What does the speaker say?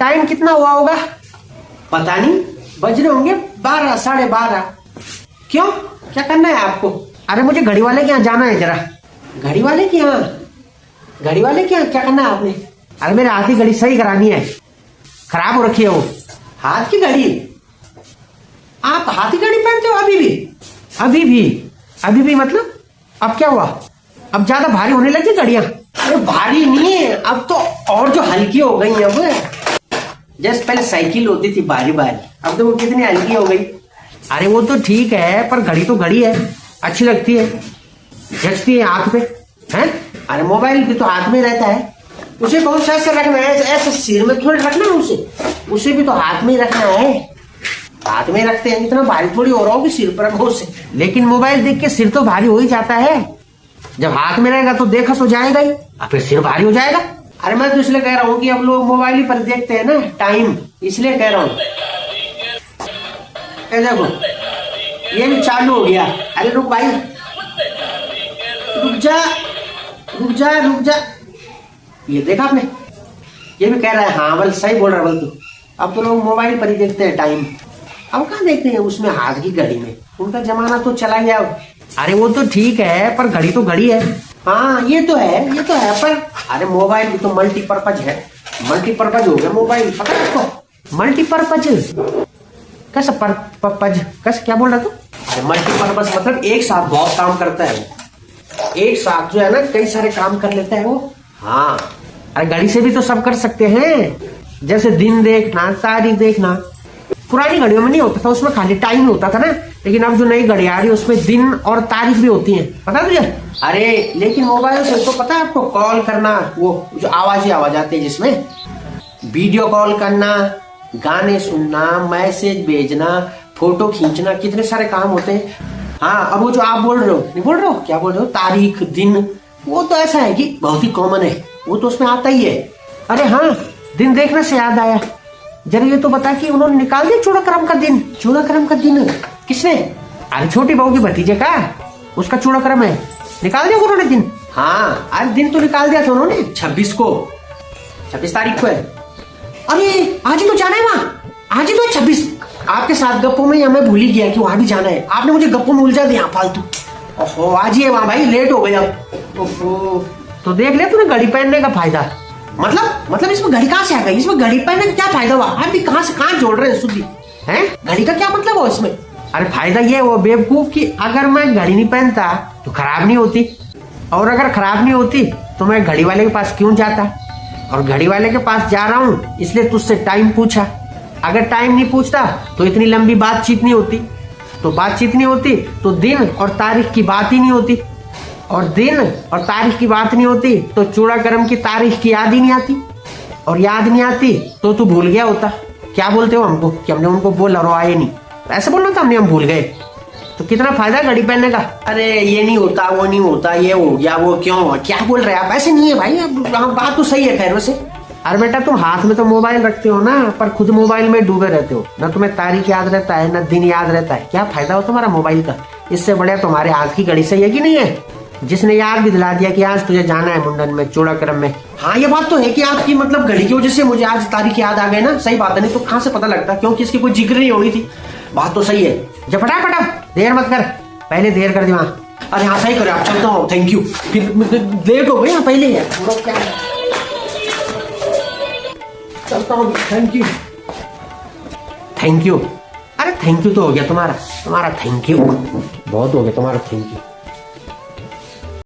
Time कितना हुआ होगा? पता नहीं, बज रहे होंगे 12, 12:30। क्यों, क्या करना है आपको? अरे मुझे घड़ी वाले के यहाँ जाना है जरा। घड़ी वाले के यहाँ? घड़ी वाले के यहाँ क्या करना है आपने? अरे मेरे हाथ की घड़ी सही करानी है, खराब हो रखी है वो। हाथ की घड़ी? आप हाथ की घड़ी पहनते हो अभी भी? अभी भी मतलब? अब क्या हुआ? अब ज्यादा भारी होने लगी घड़ियां? अरे भारी नहीं है, अब तो और जो हल्की हो गई है अब। जैसे पहले साइकिल होती थी भारी भारी, अब तो वो कितनी हल्की हो गई। अरे वो तो ठीक है, पर घड़ी तो घड़ी है, अच्छी लगती है, जचती है हाथ पे, हैं? अरे मोबाइल भी तो हाथ में रहता है, उसे कौन सा ऐसे रखना है? ऐसे सिर में थोड़ी रखना है उसे भी तो हाथ में ही रखना है। हाथ में रखते हैं, इतना भारी थोड़ी हो रहा हो कि सिर पर रखो उसे। लेकिन मोबाइल देख के सिर तो भारी हो ही जाता है। जब हाथ में रहेगा तो देखा तो जाएगा ही, फिर सिर भारी हो जाएगा। अरे मैं तो इसलिए कह रहा हूँ कि अब लोग मोबाइल ही पर देखते हैं ना टाइम, इसलिए कह रहा हूँ। देखो ये भी चालू हो गया। अरे रुक भाई, रुक जा। ये देखा आपने, ये भी कह रहा है हाँ बल सही बोल रहा है बल तू। अब तो लोग मोबाइल पर ही देखते हैं टाइम, अब कहाँ देखते हैं उसमें हाथ की घड़ी में, उनका जमाना तो चला गया। अरे वो तो ठीक है, पर घड़ी तो घड़ी है। हाँ ये तो है पर अरे मोबाइल भी तो मल्टीपर्पज है, मल्टीपर्पज हो गया मोबाइल, पता है आपको? मल्टीपर्पज कैसा पर्पज, कैसे क्या बोल रहा तू? अरे मल्टीपर्पज मतलब एक साथ बहुत काम करता है, एक साथ जो है ना कई सारे काम कर लेता है वो। हाँ अरे घड़ी से भी तो सब कर सकते हैं, जैसे दिन देखना, तारीख देखना। पुरानी घड़ियों में नहीं होता था, उसमें खाली टाइम होता था ना, लेकिन अब जो नई घड़ी आ रही है उसमें दिन और तारीख भी होती है, पता तुझे? अरे लेकिन मोबाइल से तो पता है आपको, कॉल करना, वो जो आवाज ही आवाज आती है जिसमें वीडियो कॉल करना, गाने सुनना, मैसेज भेजना, फोटो खींचना, कितने सारे काम होते हैं। हाँ अब वो जो आप बोल रहे हो, नहीं बोल रहे हो, क्या बोल रहे हो, तारीख दिन, वो तो ऐसा है कि बहुत ही कॉमन है, वो तो उसमें आता ही है। अरे हाँ दिन देखने से याद आया, जरा ये तो बता कि उन्होंने निकाल दिया चूड़ाक्रम का दिन? चूड़ाक्रम का दिन किसने? अरे छोटी बहू की भतीजे का, उसका चूड़ाक्रम है, निकाल दिया उन्होंने दिन। हाँ आज दिन तो निकाल दिया था उन्होंने, 26 तारीख को है। अरे आज ही तो जाना है वहाँ, आज ही तो 26। आपके साथ गप्पों में हमें भूल ही गया कि वहां भी जाना है, आपने मुझे गप्पों में उलझा दिया फालतू। ओहो आज ही है वहाँ भाई, लेट हो गए अब। ओहो तो देख ले तूने घड़ी पहनने का फायदा, मतलब इसमें घड़ी कहाँ से आ गई? इसमें घड़ी पहनने का क्या फायदा हुआ? आप भी कहाँ से कहाँ जोड़ रहे हैं सुधी हैं? घड़ी का क्या मतलब हो इसमें? अरे फायदा ये वो बेवकूफ कि अगर मैं घड़ी नहीं पहनता तो खराब नहीं होती, और अगर खराब नहीं होती तो मैं घड़ी वाले के पास क्यों जाता? और घड़ी वाले के पास जा रहा हूँ इसलिए तुझसे टाइम पूछा। अगर टाइम नहीं पूछता तो इतनी लंबी बातचीत नहीं होती, तो बातचीत नहीं होती तो दिन और तारीख की बात ही नहीं होती, और दिन और तारीख की बात नहीं होती तो चूड़ाक्रम की तारीख की याद ही नहीं आती, और याद नहीं आती तो तू भूल गया होता। क्या बोलते हो हमको कि हमने उनको बोला और आए नहीं, ऐसे बोलना था हमने, हम भूल गए। तो कितना फायदा घड़ी पहनने का? अरे ये नहीं होता, वो नहीं होता, ये हो गया, वो क्यों हुआ, क्या बोल रहे हैं आप? ऐसे नहीं है भाई, अब बात तो सही है खैर वैसे। अरे बेटा तुम हाथ में तो मोबाइल रखते हो ना, पर खुद मोबाइल में डूबे रहते हो, ना तुम्हें तारीख याद रहता है ना दिन याद रहता है। क्या फायदा हो तुम्हारा मोबाइल का? इससे बढ़िया तुम्हारे हाथ की घड़ी सही है कि नहीं है, जिसने याद भी दिला दिया कि आज तुझे जाना है मुंडन में, चूड़ाक्रम में। हाँ ये बात तो है कि आपकी मतलब घड़ी की वजह से मुझे आज तारीख याद आ गई ना, सही बात है, नहीं तो कहाँ से पता लगता, क्योंकि इसकी कोई जिक्र नहीं होनी थी। बात तो सही है, जब फटाफट देर मत कर, पहले देर कर दी वहाँ। अरे हाँ सही करे, आप चलता हूँ, थैंक यू, फिर लेट हो गई ना पहले है, चलता हूँ, थैंक यू। अरे थैंक यू तो हो गया तुम्हारा थैंक यू, बहुत हो गया तुम्हारा थैंक यू।